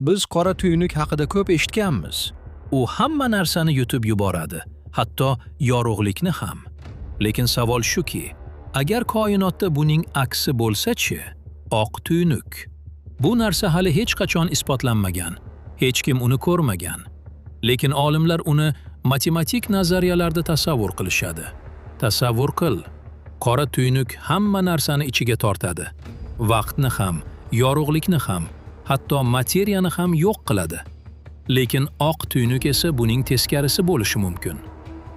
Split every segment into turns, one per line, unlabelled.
Biz qora tuynuk haqida ko'p eshitganmiz. U hamma narsani yutib yuboradi, hatto yorug'likni ham. Lekin savol shuki, agar koinotda buning aksi bo'lsa-chi? Oq tuynuk. Bu narsa hali hech qachon isbotlanmagan, hech kim uni ko'rmagan. Lekin olimlar uni matematik nazariyalarda tasavvur qilishadi. Tasavvur qil, qora tuynuk hamma narsani ichiga tortadi. Vaqtni ham, yorug'likni ham, hatto materiyani ham yo'q qiladi. Lekin oq tuynuk esa buning teskarisi bo'lishi mumkin.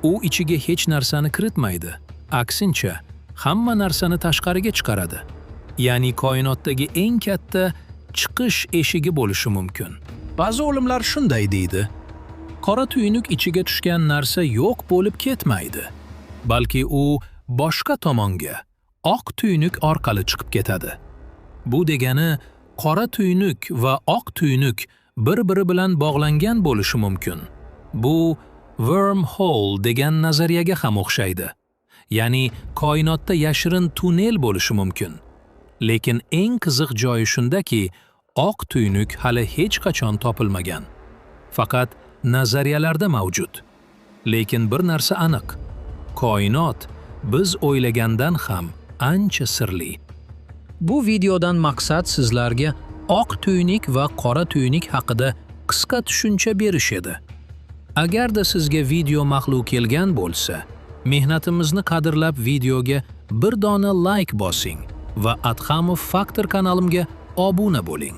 U ichiga hech narsani kiritmaydi. Aksincha, hamma narsani tashqariga chiqaradi. Ya'ni koinotdagi eng katta chiqish eshigi bo'lishi mumkin. Ba'zi olimlar shunday deydi. Qora tuynuk ichiga tushgan narsa yo'q bo'lib ketmaydi, balki u boshqa tomonga, oq tuynuk orqali chiqib ketadi. Bu degani qora tuynuk va oq tuynuk bir-biri bilan bog'langan bo'lishi mumkin. Bu wormhole degan nazariyaga ham o'xshaydi. Ya'ni koinotda yashirin tunnel bo'lishi mumkin. Lekin eng qiziq joyi shundaki, oq tuynuk hali hech qachon topilmagan. Faqat nazariyalarda mavjud. Lekin bir narsa aniq. Koinot biz o'ylagandan ham ancha sirli. Bu videodan maqsad sizlarga oq tuynuk va qora tuynuk haqida qisqa tushuncha berish edi. Agarda sizga video ma'qul kelgan bo'lsa, mehnatimizni qadrlab videoga bir dona like bosing va Adhamov Factor kanalimga obuna bo'ling.